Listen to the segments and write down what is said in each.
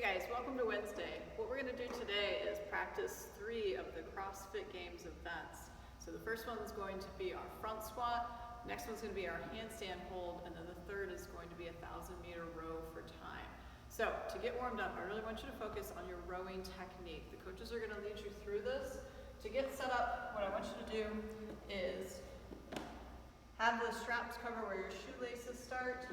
Guys, welcome to Wednesday. What we're going to do today is practice 3 of the CrossFit Games events. So the first one is going to be our front squat, next one's going to be our handstand hold, and then the third is going to be a 1,000-meter row for time. So to get warmed up, I really want you to focus on your rowing technique. The coaches are going to lead you through this. To get set up, what I want you to do is have the straps cover where your shoelaces start.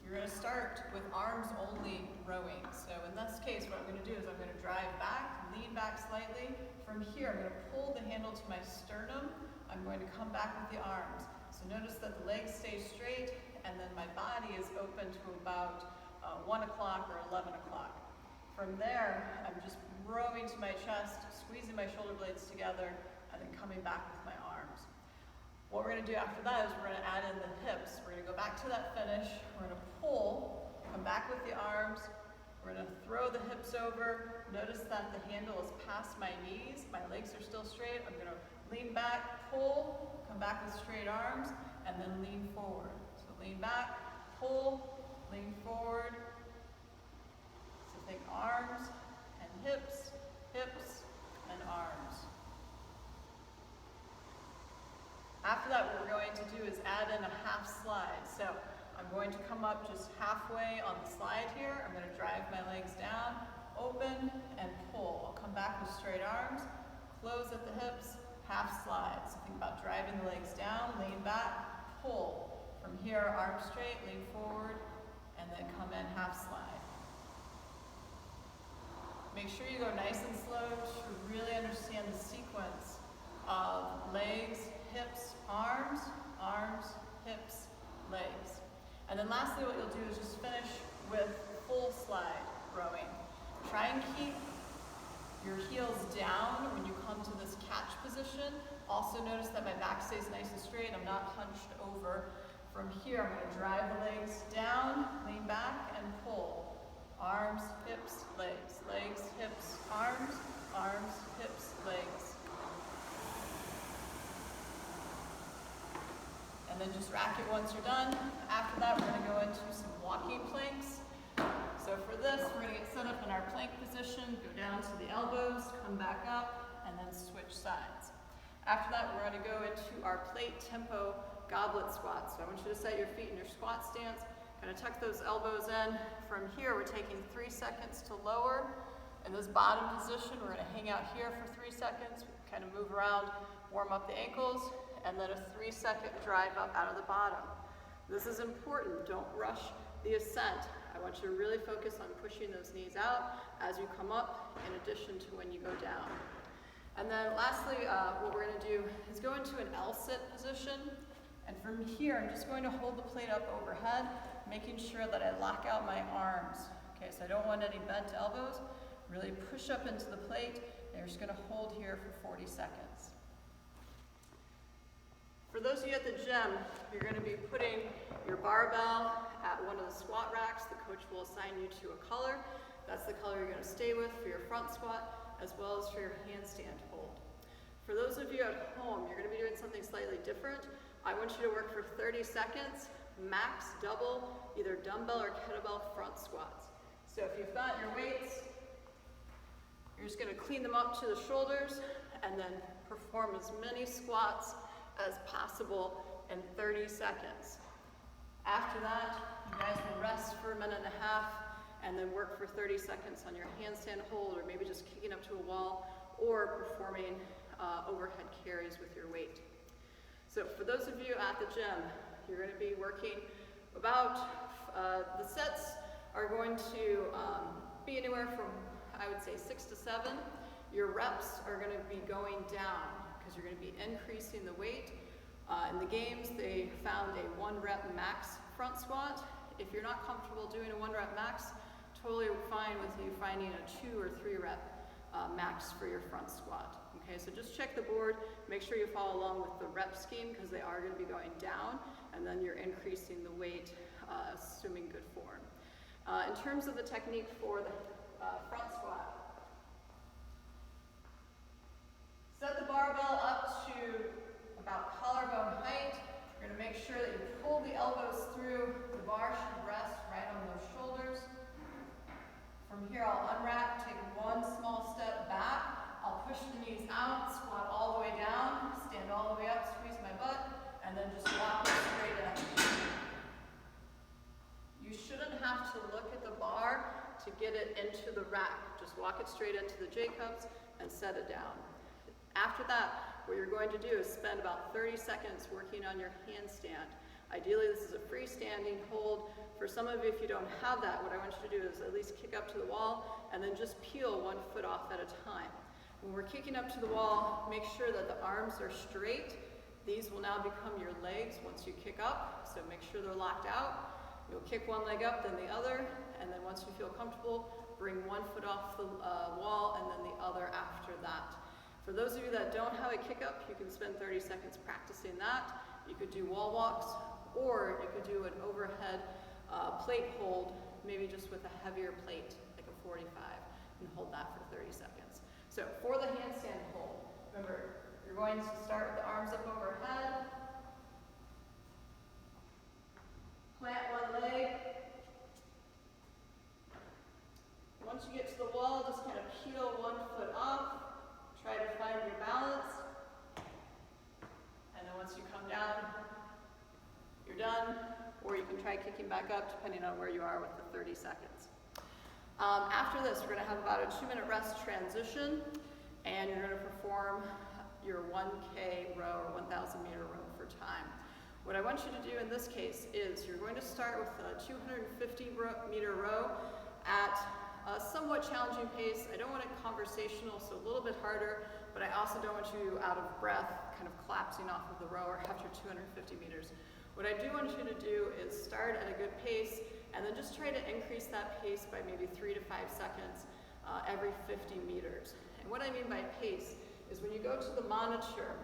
You're going to start with arms only rowing. So in this case, what I'm going to do is I'm going to drive back, lean back slightly. From here, I'm going to pull the handle to my sternum. I'm going to come back with the arms. So notice that the legs stay straight, and then my body is open to about 1 o'clock or 11 o'clock. From there, I'm just rowing to my chest, squeezing my shoulder blades together, and then coming back with my arms. What we're going to do after that is we're going to add in the hips. We're going to go back to that finish. We're going to pull, come back with the arms. We're going to throw the hips over. Notice that the handle is past my knees. My legs are still straight. I'm going to lean back, pull, come back with straight arms, and then lean forward. So lean back, pull, lean forward. So think arms and hips, hips and arms. After that, what we're going to do is add in a half slide. So I'm going to come up just halfway on the slide here. I'm going to drive my legs down, open, and pull. I'll come back with straight arms, close at the hips, half slide. So think about driving the legs down, lean back, pull. From here, arms straight, lean forward, and then come in half slide. Make sure you go nice and slow to really understand the sequence of legs, hips, arms, arms, hips, legs. And then lastly, what you'll do is just finish with full slide rowing. Try and keep your heels down when you come to this catch position. Also notice that my back stays nice and straight. I'm not hunched over. From here, I'm going to drive the legs down, lean back, and pull. Arms, hips, legs, legs, hips, arms, arms, hips, legs. And then just rack it once you're done. After that, we're going to go into some walking planks. So for this, we're going to get set up in our plank position, go down to the elbows, come back up, and then switch sides. After that, we're going to go into our plate tempo goblet squat. So I want you to set your feet in your squat stance, kind of tuck those elbows in. From here, we're taking 3 seconds to lower. In this bottom position, we're going to hang out here for 3 seconds, kind of move around, warm up the ankles, and then a 3-second drive up out of the bottom. This is important. Don't rush the ascent. I want you to really focus on pushing those knees out as you come up, in addition to when you go down. And then lastly, what we're going to do is go into an L-sit position. And from here, I'm just going to hold the plate up overhead, making sure that I lock out my arms. Okay, so I don't want any bent elbows. Really push up into the plate, and you're just going to hold here for 40 seconds. For those of you at the gym, you're going to be putting your barbell at one of the squat racks. The coach will assign you to a color. That's the color you're going to stay with for your front squat, as well as for your handstand hold. For those of you at home, you're going to be doing something slightly different. I want you to work for 30 seconds, max double, either dumbbell or kettlebell front squats. So if you've got your weights, you're just going to clean them up to the shoulders and then perform as many squats as possible in 30 seconds. After that, you guys will rest for 1.5 minutes and then work for 30 seconds on your handstand hold, or maybe just kicking up to a wall, or performing overhead carries with your weight. So for those of you at the gym, you're going to be working about, the sets are going to be anywhere from, I would say, 6 to 7. Your reps are going to be going down, because you're going to be increasing the weight. In the games, they found a 1-rep max front squat. If you're not comfortable doing a 1-rep max, totally fine with you finding a 2 or 3-rep max for your front squat. Okay, so just check the board, make sure you follow along with the rep scheme, because they are going to be going down, and then you're increasing the weight, assuming good form. In terms of the technique for the front squat, set the barbell up to about collarbone height. You're going to make sure that you pull the elbows through. The bar should rest right on those shoulders. rack. Just walk it straight into the J-cups and set it down. After that, what you're going to do is spend about 30 seconds working on your handstand. Ideally, this is a freestanding hold. For some of you, if you don't have that, what I want you to do is at least kick up to the wall and then just peel one foot off at a time. When we're kicking up to the wall, make sure that the arms are straight. These will now become your legs once you kick up, so make sure they're locked out. You'll kick one leg up, then the other, and then once you feel comfortable, bring one foot off the wall and then the other after that. For those of you that don't have a kick up, you can spend 30 seconds practicing that. You could do wall walks, or you could do an overhead plate hold, maybe just with a heavier plate, like a 45, and hold that for 30 seconds. So for the handstand hold, remember, you're going to start with the arms up overhead, plant one leg. Once you get to the wall, just kind of peel one foot off, try to find your balance, and then once you come down, you're done, or you can try kicking back up depending on where you are with the 30 seconds. After this, we're going to have about a 2-minute rest transition, and you're going to perform your 1K row or 1,000 meter row for time. What I want you to do in this case is you're going to start with a 250 meter row at a somewhat challenging pace. I don't want it conversational, so a little bit harder, but I also don't want you out of breath, kind of collapsing off of the rower after 250 meters. What I do want you to do is start at a good pace, and then just try to increase that pace by maybe 3 to 5 seconds every 50 meters. And what I mean by pace is when you go to the monitor,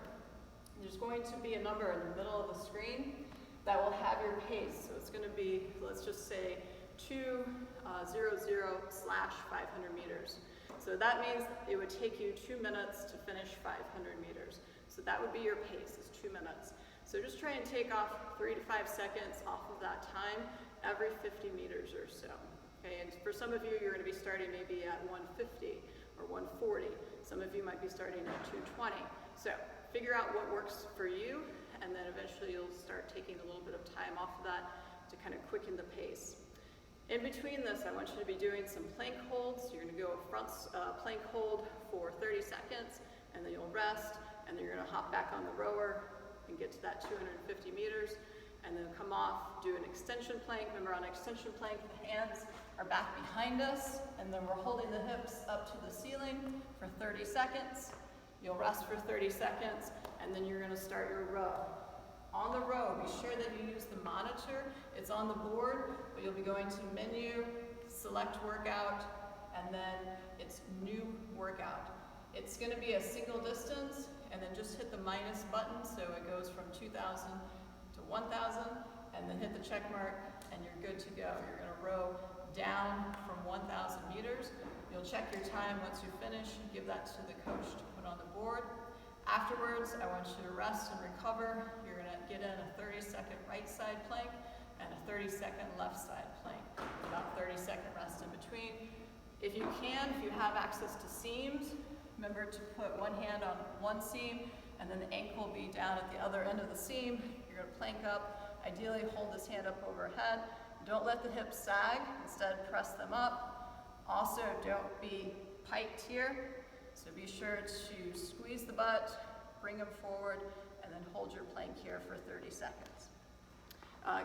there's going to be a number in the middle of the screen that will have your pace. So it's going to be, let's just say, 200/500 meters. So that means it would take you 2 minutes to finish 500 meters. So that would be your pace, is 2 minutes. So just try and take off 3 to 5 seconds off of that time every 50 meters or so. Okay, and for some of you, you're going to be starting maybe at 150 or 140. Some of you might be starting at 220. So figure out what works for you, and then eventually you'll start taking a little bit of time off of that to kind of quicken the pace. In between this, I want you to be doing some plank holds. You're going to go a front plank hold for 30 seconds, and then you'll rest, and then you're going to hop back on the rower and get to that 250 meters, and then come off, do an extension plank. Remember, on extension plank, the hands are back behind us, and then we're holding the hips up to the ceiling for 30 seconds. You'll rest for 30 seconds, and then you're going to start your row. On the row, be sure that you use the monitor. It's on the board, but you'll be going to menu, select workout, and then it's new workout. It's going to be a single distance, and then just hit the minus button, so it goes from 2,000 to 1,000, and then hit the check mark, and you're good to go. You're going to row down from 1,000 meters. You'll check your time once you finish, give that to the coach to put on the board. Afterwards, I want you to rest and recover. You're going to get in a 30-second right side plank and a 30-second left side plank. About 30-second rest in between. If you can, if you have access to seams, remember to put one hand on one seam and then the ankle will be down at the other end of the seam. You're going to plank up. Ideally, hold this hand up overhead. Don't let the hips sag. Instead, press them up. Also, don't be piked here. So be sure to squeeze the butt, bring them forward, and then hold your plank here for 30 seconds.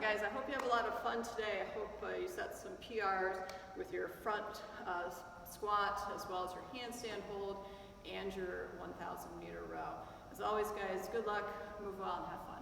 Guys, I hope you have a lot of fun today. I hope you set some PRs with your front squat, as well as your handstand hold, and your 1,000 meter row. As always, guys, good luck, move well, and have fun.